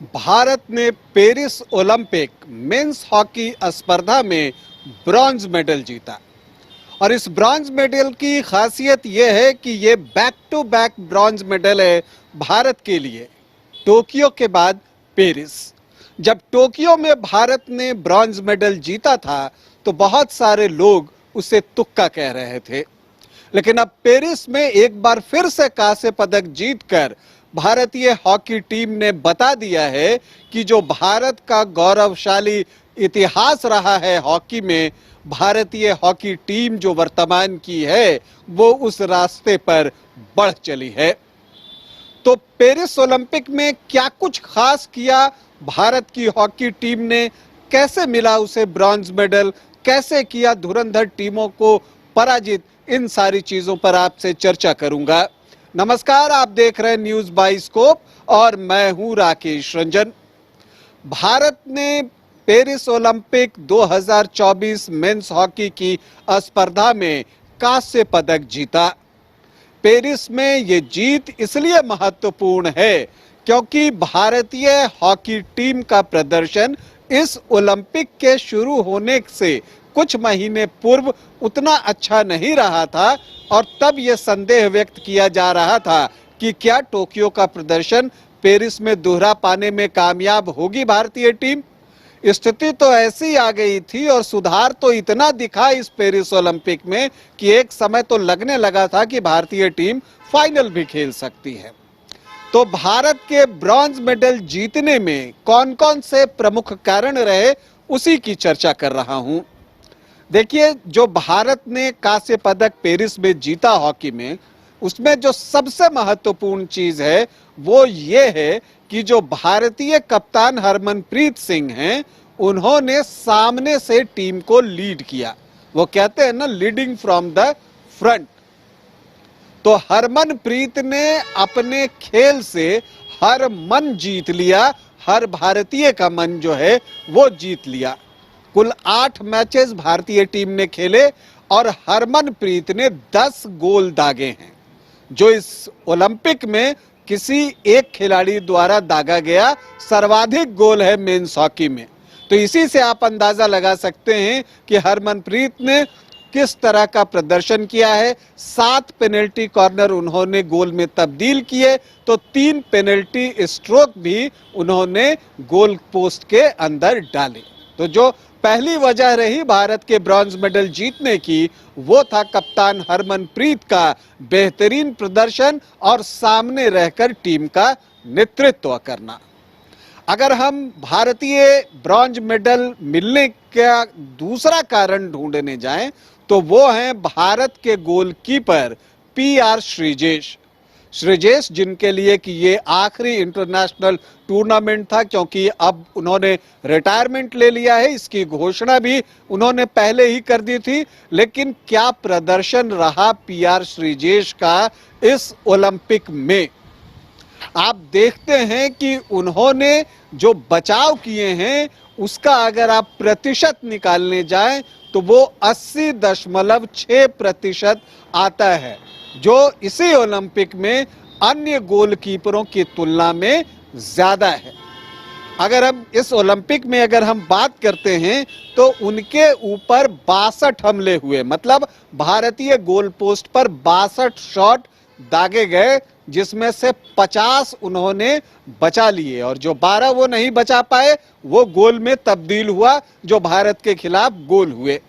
भारत ने Paris Olympic men's hockey स्पर्धा में ब्रॉन्ज मेडल जीता। और इस ब्रॉन्ज मेडल की खासियत यह है कि ये back to back bronze medal है भारत के लिए। टोक्यो के बाद पेरिस। जब टोक्यो में भारत ने ब्रॉन्ज मेडल जीता था तो बहुत सारे लोग उसे तुक्का कह रहे थे, लेकिन अब पेरिस में एक बार फिर से कांस्य पदक जीतकर भारतीय हॉकी टीम ने बता दिया है कि जो भारत का गौरवशाली इतिहास रहा है हॉकी में, भारतीय हॉकी टीम जो वर्तमान की है वो उस रास्ते पर बढ़ चली है। तो पेरिस ओलंपिक में क्या कुछ खास किया भारत की हॉकी टीम ने, कैसे मिला उसे ब्रॉन्ज मेडल, कैसे किया धुरंधर टीमों को पराजित, इन सारी चीजों पर आपसे चर्चा करूंगा। नमस्कार, आप देख रहे हैं न्यूज बाइस्कोप और मैं हूं राकेश रंजन। भारत ने पेरिस ओलंपिक 2024 मेंस हॉकी की स्पर्धा में कांस्य पदक जीता। पेरिस में ये जीत इसलिए महत्वपूर्ण है क्योंकि भारतीय हॉकी टीम का प्रदर्शन इस ओलंपिक के शुरू होने से कुछ महीने पूर्व उतना अच्छा नहीं रहा था और तब यह संदेह व्यक्त किया जा रहा था कि क्या टोक्यो का प्रदर्शन पेरिस में दोहरा पाने में कामयाब होगी भारतीय टीम। स्थिति तो ऐसी आ गई थी और सुधार तो इतना दिखा इस पेरिस ओलंपिक में कि एक समय तो लगने लगा था कि भारतीय टीम फाइनल भी खेल सकती है। तो भारत के ब्रॉन्ज मेडल जीतने में कौन कौन से प्रमुख कारण रहे, उसी की चर्चा कर रहा हूं। देखिए, जो भारत ने कांस्य पदक पेरिस में जीता हॉकी में, उसमें जो सबसे महत्वपूर्ण चीज है वो ये है कि जो भारतीय कप्तान हरमनप्रीत सिंह हैं, उन्होंने सामने से टीम को लीड किया। वो कहते हैं ना, लीडिंग फ्रॉम द फ्रंट। तो हरमनप्रीत ने अपने खेल से हर मन जीत लिया, हर भारतीय का मन जो है वो जीत लिया। कुल 8 मैचेस भारतीय टीम ने खेले और हरमनप्रीत ने 10 गोल दागे हैं, जो इस ओलंपिक में किसी एक खिलाड़ी द्वारा दागा गया सर्वाधिक गोल है मेंस हॉकी में। तो इसी से आप अंदाजा लगा सकते हैं कि हरमनप्रीत ने किस तरह का प्रदर्शन किया है। 7 पेनल्टी कॉर्नर उन्होंने गोल में तब्दील किए, तो 3 पेनल्टी स्ट्रोक भी उन्होंने गोल पोस्ट के अंदर डाले। तो जो पहली वजह रही भारत के ब्रॉन्ज मेडल जीतने की, वो था कप्तान हरमनप्रीत का बेहतरीन प्रदर्शन और सामने रहकर टीम का नेतृत्व करना। अगर हम भारतीय ब्रॉन्ज मेडल मिलने का दूसरा कारण ढूंढने जाएं तो वो हैं भारत के गोलकीपर पीआर श्रीजेश। श्रीजेश, जिनके लिए कि ये आखिरी इंटरनेशनल टूर्नामेंट था, क्योंकि अब उन्होंने रिटायरमेंट ले लिया है, इसकी घोषणा भी उन्होंने पहले ही कर दी थी। लेकिन क्या प्रदर्शन रहा पीआर श्रीजेश का इस ओलंपिक में। आप देखते हैं कि उन्होंने जो बचाव किए हैं उसका अगर आप प्रतिशत निकालने जाएं तो वो 80.6% आता है, जो इसी ओलंपिक में अन्य गोलकीपरों की तुलना में ज्यादा है। अगर हम इस ओलंपिक में अगर हम बात करते हैं तो उनके ऊपर 62 हमले हुए, मतलब भारतीय गोल पोस्ट पर 62 शॉट दागे गए, जिसमें से 50 उन्होंने बचा लिए और जो 12 वो नहीं बचा पाए वो गोल में तब्दील हुआ, जो भारत के खिलाफ गोल हुए।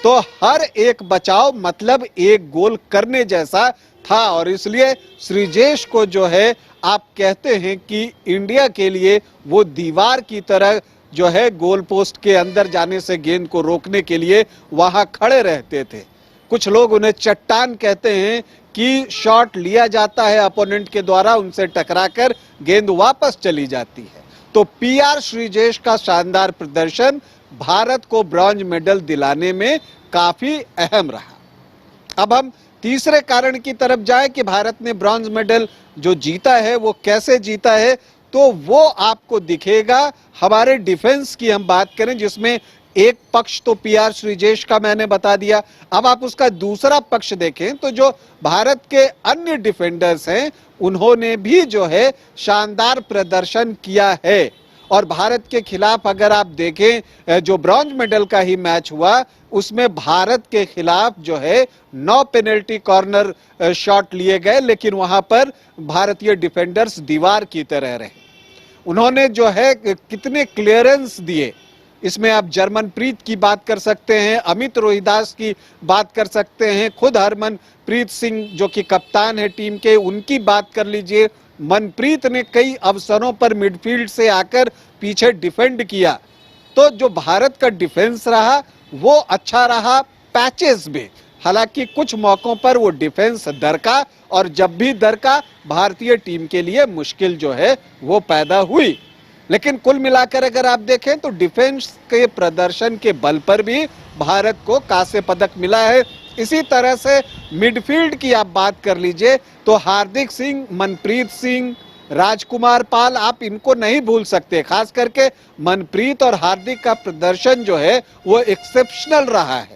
तो हर एक बचाव मतलब एक गोल करने जैसा था और इसलिए श्रीजेश को जो है, आप कहते हैं कि इंडिया के लिए वो दीवार की तरह जो है गोल पोस्ट के अंदर जाने से गेंद को रोकने के लिए वहां खड़े रहते थे। कुछ लोग उन्हें चट्टान कहते हैं कि शॉट लिया जाता है अपोनेंट के द्वारा, उनसे टकराकर गेंद वापस चली जाती है। तो पीआर श्रीजेश का शानदार प्रदर्शन भारत को ब्रॉन्ज मेडल दिलाने में काफी अहम रहा। अब हम तीसरे कारण की तरफ जाएं कि भारत ने ब्रॉन्ज मेडल जो जीता है वो कैसे जीता है, तो वो आपको दिखेगा। हमारे डिफेंस की हम बात करें, जिसमें एक पक्ष तो पीआर श्रीजेश का मैंने बता दिया, अब आप उसका दूसरा पक्ष देखें तो जो भारत के अन्य डिफेंडर्स हैं उन्होंने भी जो है शानदार प्रदर्शन किया है। और भारत के खिलाफ अगर आप देखें जो ब्रॉन्ज मेडल का ही मैच हुआ उसमें भारत के खिलाफ जो है 9 पेनल्टी कॉर्नर शॉट लिए गए, लेकिन वहां पर भारतीय डिफेंडर्स दीवार की तरह रहे। उन्होंने जो है कितने क्लियरेंस दिए, इसमें आप जर्मनप्रीत की बात कर सकते हैं, अमित रोहिदास की बात कर सकते हैं, खुद हरमनप्रीत सिंह जो कि कप्तान है टीम के उनकी बात कर लीजिए। मनप्रीत ने कई अवसरों पर मिडफील्ड से आकर पीछे डिफेंड किया। तो जो भारत का डिफेंस रहा वो अच्छा रहा पैचेस में, हालांकि कुछ मौकों पर वो डिफेंस दरका और जब भी दरका भारतीय टीम के लिए मुश्किल जो है वो पैदा हुई। लेकिन कुल मिलाकर अगर आप देखें तो डिफेंस के प्रदर्शन के बल पर भी भारत को कांस्य पदक मिला है। इसी तरह से मिडफील्ड की आप बात कर लीजिए तो हार्दिक सिंह, मनप्रीत सिंह, राजकुमार पाल, आप इनको नहीं भूल सकते। खास करके मनप्रीत और हार्दिक का प्रदर्शन जो है वो एक्सेप्शनल रहा है।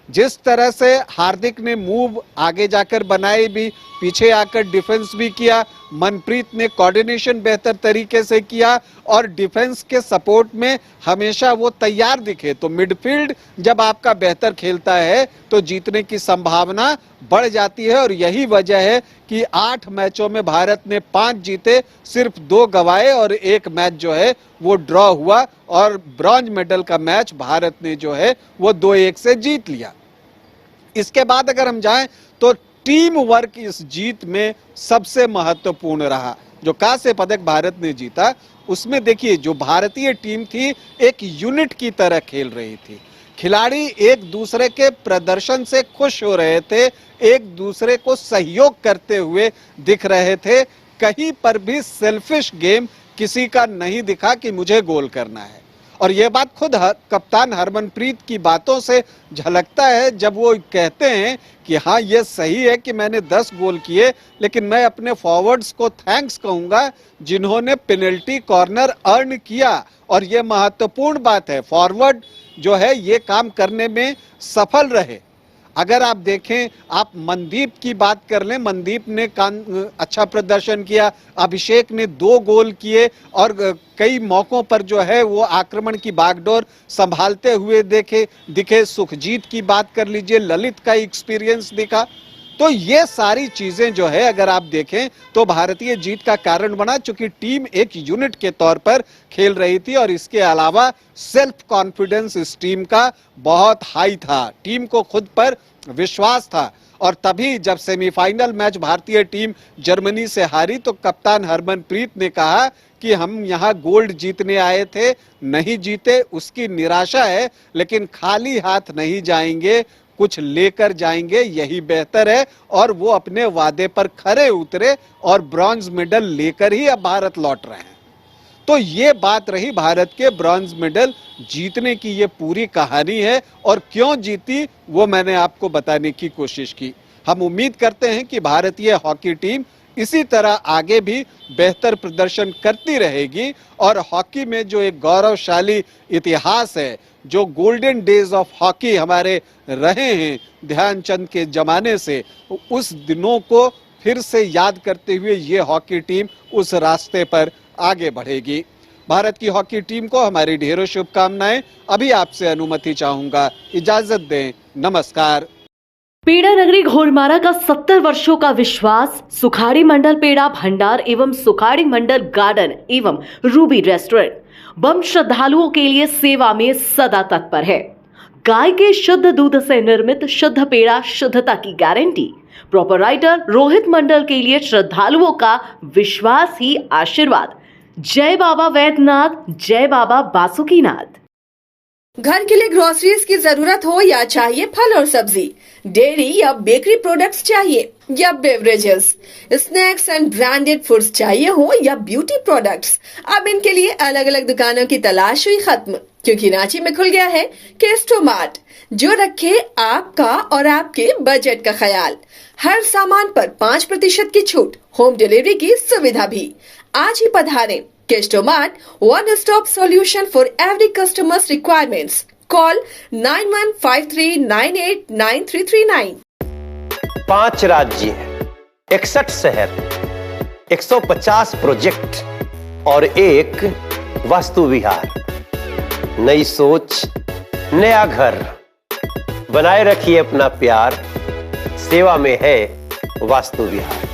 जिस तरह से हार्दिक ने मूव आगे जाकर बनाई भी, पीछे आकर डिफेंस भी किया, मनप्रीत ने कोऑर्डिनेशन बेहतर तरीके से किया और डिफेंस के सपोर्ट में हमेशा वो तैयार दिखे। तो मिडफील्ड जब आपका बेहतर खेलता है तो जीतने की संभावना बढ़ जाती है और यही वजह है कि 8 मैचों में भारत ने 5 जीते, सिर्फ 2 गंवाए और 1 मैच जो है वो ड्रॉ हुआ और ब्रॉन्ज मेडल का मैच भारत ने जो है वो 2-1 से जीत लिया। इसके बाद अगर हम जाएं तो टीम वर्क इस जीत में सबसे महत्वपूर्ण रहा। जो कांस्य पदक भारत ने जीता उसमें देखिए जो भारतीय टीम थी एक यूनिट की तरह खेल रही थी। खिलाड़ी एक दूसरे के प्रदर्शन से खुश हो रहे थे, एक दूसरे को सहयोग करते हुए दिख रहे थे। कहीं पर भी सेल्फिश गेम किसी का नहीं दिखा कि मुझे गोल करना है। और यह बात खुद कप्तान हरमनप्रीत की बातों से झलकता है जब वो कहते हैं कि हाँ ये सही है कि मैंने 10 गोल किए, लेकिन मैं अपने फॉरवर्ड्स को थैंक्स कहूंगा जिन्होंने पेनल्टी कॉर्नर अर्न किया। और ये महत्वपूर्ण बात है, फॉरवर्ड जो है ये काम करने में सफल रहे। अगर आप देखें, आप मनदीप की बात कर लें, मनदीप ने अच्छा प्रदर्शन किया, अभिषेक ने 2 गोल किए और कई मौकों पर जो है वो आक्रमण की बागडोर संभालते हुए दिखे। सुखजीत की बात कर लीजिए, ललित का एक्सपीरियंस दिखा। तो ये सारी चीजें जो है अगर आप देखें तो भारतीय जीत का कारण बना, चूंकि टीम एक यूनिट के तौर पर खेल रही थी और इसके अलावा सेल्फ कॉन्फिडेंस इस टीम का बहुत हाई था। टीम को खुद पर विश्वास था और तभी जब सेमीफाइनल मैच भारतीय टीम जर्मनी से हारी तो कप्तान हरमनप्रीत ने कहा कि हम यहाँ गोल्ड जीतने आए थे, नहीं जीते उसकी निराशा है, लेकिन खाली हाथ नहीं जाएंगे, कुछ लेकर जाएंगे, यही बेहतर है। और वो अपने वादे पर खरे उतरे और ब्रॉन्ज मेडल लेकर ही अब भारत लौट रहे हैं। तो ये बात रही भारत के ब्रॉन्ज मेडल जीतने की, ये पूरी कहानी है और क्यों जीती वो मैंने आपको बताने की कोशिश की। हम उम्मीद करते हैं कि भारतीय हॉकी टीम इसी तरह आगे भी बेहतर प्रदर्शन करती रहेगी और हॉकी में जो एक गौरवशाली इतिहास है, जो गोल्डन डेज ऑफ हॉकी हमारे रहे हैं ध्यानचंद के जमाने से, उस दिनों को फिर से याद करते हुए ये हॉकी टीम उस रास्ते पर आगे बढ़ेगी। भारत की हॉकी टीम को हमारी ढेरों शुभकामनाएं। अभी आपसे अनुमति चाहूंगा, इजाजत दें, नमस्कार। पेड़ा नगरी घोड़मारा का 70 वर्षों का विश्वास सुखाड़ी मंडल पेड़ा भंडार एवं सुखाड़ी मंडल गार्डन एवं रूबी रेस्टोरेंट बम श्रद्धालुओं के लिए सेवा में सदा तत्पर है। गाय के शुद्ध दूध से निर्मित शुद्ध पेड़ा, शुद्धता की गारंटी। प्रोपराइटर रोहित मंडल के लिए श्रद्धालुओं का विश्वास ही आशीर्वाद। जय बाबा वैद्यनाथ, जय बाबा बासुकीनाथ। घर के लिए ग्रोसरीज की जरूरत हो या चाहिए फल और सब्जी, डेयरी या बेकरी प्रोडक्ट्स चाहिए या beverages, snacks and branded foods चाहिए हो या ब्यूटी प्रोडक्ट्स, अब इनके लिए अलग अलग दुकानों की तलाश हुई खत्म, क्योंकि रांची में खुल गया है केस्टो मार्ट, जो रखे आपका और आपके बजट का ख्याल। हर सामान पर 5% की छूट, होम डिलीवरी की सुविधा भी। आज ही पधारें। Kesto mart, one stop solution for every customer's requirements. Call 9153989339। 5 राज्य, 61 शहर, 150 प्रोजेक्ट और एक वास्तु विहार। नई सोच, नया घर। बनाए रखिए अपना प्यार, सेवा में है वास्तु विहार।